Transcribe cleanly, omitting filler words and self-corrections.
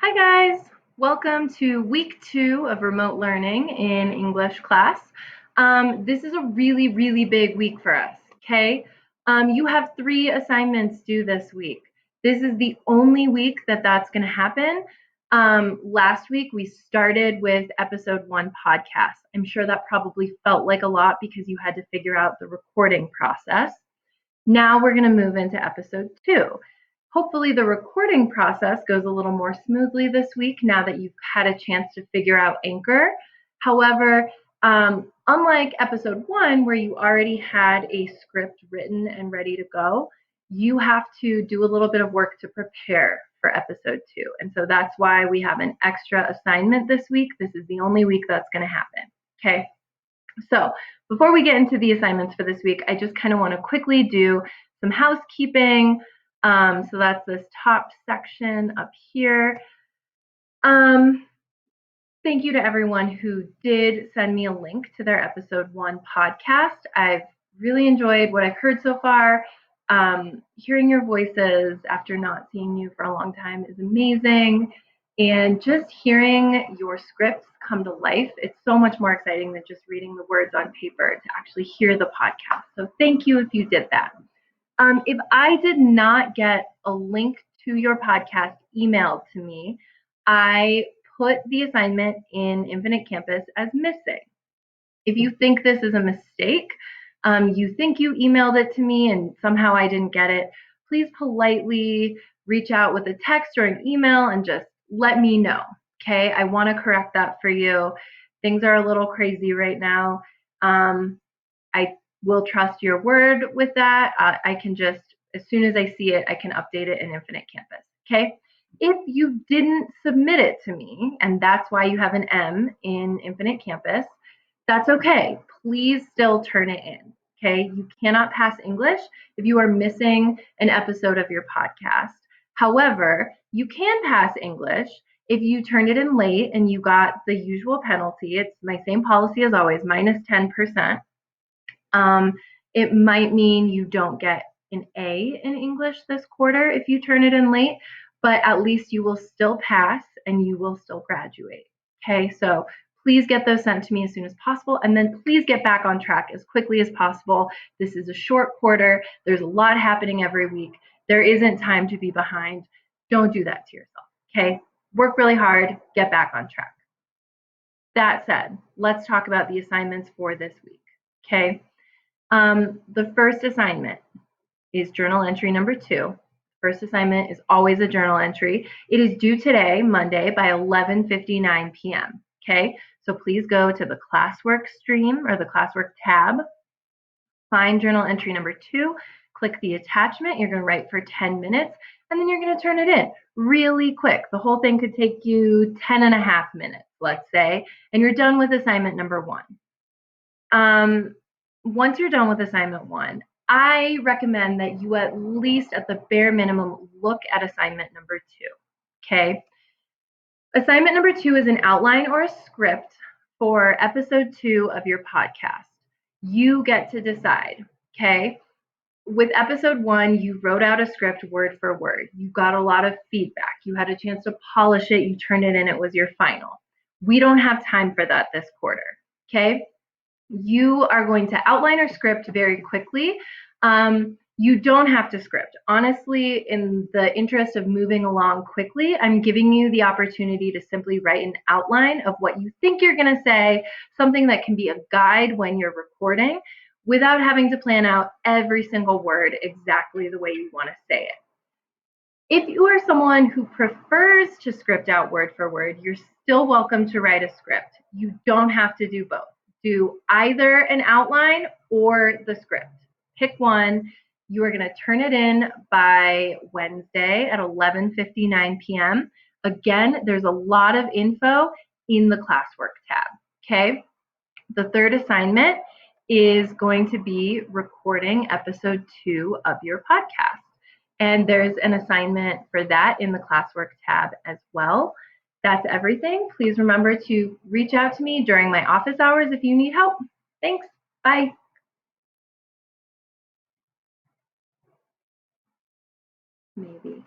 Hi guys, welcome to week 2 of remote learning in English class. This is a really big week for us, okay? You have 3 assignments due this week. This is the only week that that's going to happen. Last week we started with episode 1 podcast. I'm sure that probably felt like a lot because you had to figure out the recording process. Now we're going to move into episode 2. Hopefully the recording process goes a little more smoothly this week now that you've had a chance to figure out Anchor. However, unlike episode 1 where you already had a script written and ready to go, you have to do a little bit of work to prepare for episode 2. And so that's why we have an extra assignment this week. This is the only week that's going to happen. Okay. So before we get into the assignments for this week, I just kind of want to quickly do some housekeeping. So that's this top section up here. Thank you to everyone who did send me a link to their episode 1 podcast. I've really enjoyed what I've heard so far. Hearing your voices after not seeing you for a long time is amazing. And just hearing your scripts come to life, it's so much more exciting than just reading the words on paper to actually hear the podcast. So thank you if you did that. If I did not get a link to your podcast emailed to me, I put the assignment in Infinite Campus as missing. If you think this is a mistake, you think you emailed it to me and somehow I didn't get it, please politely reach out with a text or an email and just let me know, okay? I want to correct that for you. Things are a little crazy right now. I will trust your word with that. I can just, as soon as I see it, I can update it in Infinite Campus, okay? If you didn't submit it to me, and that's why you have an M in Infinite Campus, that's okay. Please still turn it in, okay? You cannot pass English if you are missing an episode of your podcast. However, you can pass English if you turned it in late and you got the usual penalty. It's my same policy as always, minus 10%. It might mean you don't get an A in English this quarter if you turn it in late, but at least you will still pass and you will still graduate. Okay, so please get those sent to me as soon as possible, and then please get back on track as quickly as possible. This is a short quarter. There's a lot happening every week. There isn't time to be behind. Don't do that to yourself, okay? Work really hard, get back on track. That said, let's talk about the assignments for this week, okay? The first assignment is journal entry number 2. First assignment is always a journal entry. It is due today, Monday, by 11:59 p.m. Okay, so please go to the Classwork stream or the Classwork tab, find journal entry number 2, click the attachment. You're going to write for 10 minutes, and then you're going to turn it in really quick. The whole thing could take you 10 and a half minutes, let's say, and you're done with assignment number 1. Once you're done with assignment 1, I recommend that you at least at the bare minimum look at assignment number 2, okay? Assignment number 2 is an outline or a script for episode 2 of your podcast. You get to decide, okay? With episode 1, you wrote out a script word for word. You got a lot of feedback. You had a chance to polish it. You turned it in. It was your final. We don't have time for that this quarter, okay? You are going to outline or script very quickly. You don't have to script. Honestly, in the interest of moving along quickly, I'm giving you the opportunity to simply write an outline of what you think you're going to say, something that can be a guide when you're recording without having to plan out every single word exactly the way you want to say it. If you are someone who prefers to script out word for word, you're still welcome to write a script. You don't have to do both. Do either an outline or the script. Pick one. You are going to turn it in by Wednesday at 11:59 p.m. Again, there's a lot of info in the Classwork tab, okay? The third assignment is going to be recording episode 2 of your podcast. And there's an assignment for that in the Classwork tab as well. That's everything. Please remember to reach out to me during my office hours if you need help. Thanks. Bye. Maybe.